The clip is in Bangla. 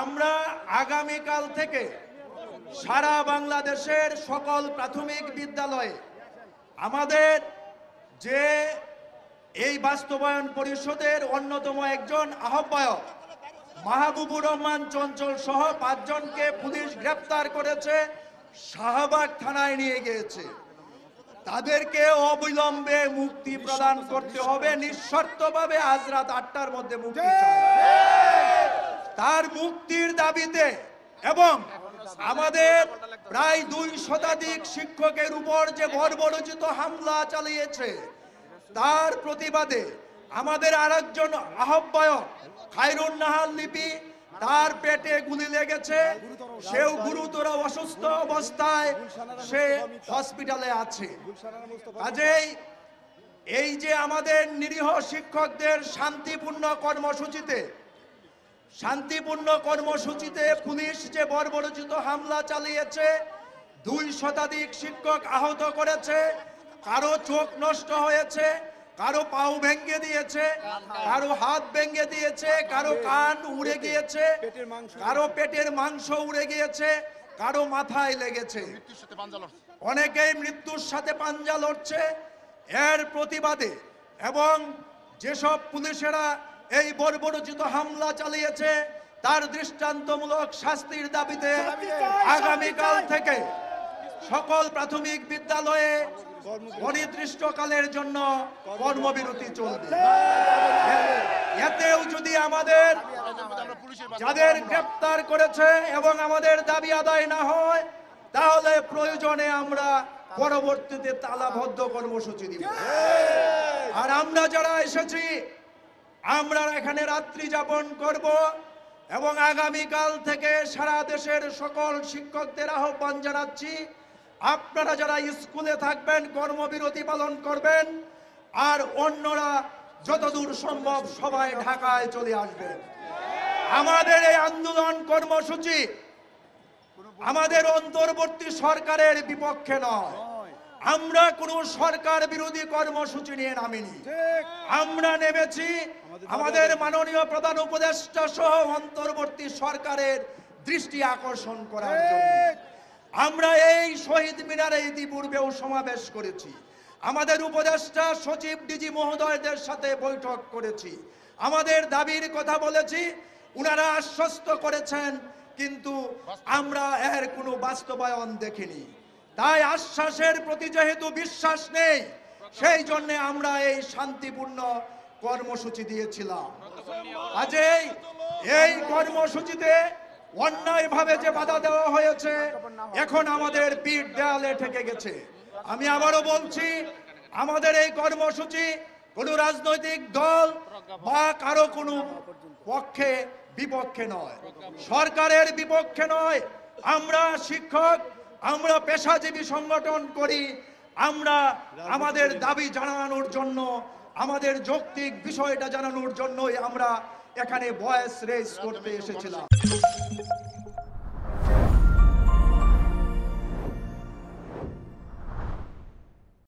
আমরা আগামীকাল থেকে সারা বাংলাদেশের সকল প্রাথমিক বিদ্যালয়ে আমাদের যে এই বাস্তবায়ন পরিষদের অন্যতম একজন আহ্বায়ক মাহবুবুর রহমান চঞ্চল সহ 5 জনকে পুলিশ গ্রেফতার করেছে, শাহবাগ থানায় নিয়ে গিয়েছে। তাদেরকে অবিলম্বে মুক্তি প্রদান করতে হবে, নিঃশর্তভাবে আজ রাত 8টার মধ্যে মুক্তি চাই। তার মুক্তির দাবিতে এবং আমাদের প্রায় 2 শতাধিক শিক্ষকের উপর যে বর্বরোচিত হামলা চালিয়েছে তার প্রতিবাদে আমাদের আরেকজন আহ্বায়ক খায়রুন নাহার লিপি, তার পেটে গুলি লেগেছে, সেও গুরুতর অসুস্থ অবস্থায় সে হসপিটালে আছে। কাজেই এই যে আমাদের নিরীহ শিক্ষকদের শান্তিপূর্ণ কর্মসূচিতে পুলিশ যে বর্বরোচিত হামলা চালিয়েছে, 2 শতাধিক শিক্ষক আহত করেছে, কারো চোখ নষ্ট হয়েছে, কারো পাও ভেঙে দিয়েছে, কারো হাত ভেঙে দিয়েছে, কারো কান উড়ে গিয়েছে, কারো পেটের মাংস উড়ে গিয়েছে, কারো মাথায় লেগেছে, অনেকেই মৃত্যুর সাথে পাঞ্জা লড়ছে। এর প্রতিবাদে এবং যেসব পুলিশেরা এই বর্বরোচিত হামলা চালিয়েছে তার দৃষ্টান্তমূলক শাস্তির দাবিতে আগামীকাল থেকে সকল প্রাথমিক বিদ্যালয়ে অনির্দিষ্টকালের জন্য কর্মবিরতি চলবে। এতেও যদি আমাদের যাদের গ্রেফতার করেছে এবং আমাদের দাবি আদায় না হয়, তাহলে প্রয়োজনে আমরা পরবর্তীতে তালাবদ্ধ কর্মসূচি দিব। আর আমরা যারা এসেছি আমরা এখানে রাত্রি যাপন করব এবং আগামীকাল থেকে সারা দেশের সকল শিক্ষকদের আহ্বান জানাচ্ছি, আপনারা যারা স্কুলে থাকবেন কর্মবিরতি পালন করবেন, আর অন্যরা যতদূর সম্ভব সবাই ঢাকায় চলে আসবেন। আমাদের এই আন্দোলন কর্মসূচি আমাদের অন্তর্বর্তী সরকারের বিপক্ষে নয়, আমরা কোনো সরকার বিরোধী কর্মসূচি নিয়ে নামিনি। আমরা নেমেছি আমাদের মাননীয় প্রধান উপদেষ্টা সহ অন্তর্বর্তী সরকারের দৃষ্টি আকর্ষণ করার জন্য। আমরা এই শহীদ মিনারে ইতিপূর্বেও সমাবেশ করেছি, আমাদের উপদেষ্টা সচিব ডিজি মহোদয়দের সাথে বৈঠক করেছি, আমাদের দাবির কথা বলেছি, উনারা আশ্বস্ত করেছেন, কিন্তু আমরা এর কোনো বাস্তবায়ন দেখিনি। তাই আশ্বাসের প্রতি যেহেতু বিশ্বাস নেই, সেই জন্য আমরা এই শান্তিপূর্ণ কর্মসূচি দিয়েছিলাম। আজই এই কর্মসূচিতে অন্যায়ভাবে যে বাধা দেওয়া হয়েছে, এখন আমাদের পিঠ দেয়ালে ঠেকে গেছে। আমি আবারও বলছি, আমাদের এই কর্মসূচি কোনো রাজনৈতিক দল বা কারো কোনো পক্ষে বিপক্ষে নয়, সরকারের বিপক্ষে নয়। আমরা শিক্ষক, আমরা পেশাজীবী সংগঠন করি, আমরা আমাদের দাবি জানানোর জন্য, আমাদের যৌক্তিক বিষয়টা জানানোর জন্যই আমরা এখানে ভয়েস রেজ করতে এসেছিলাম।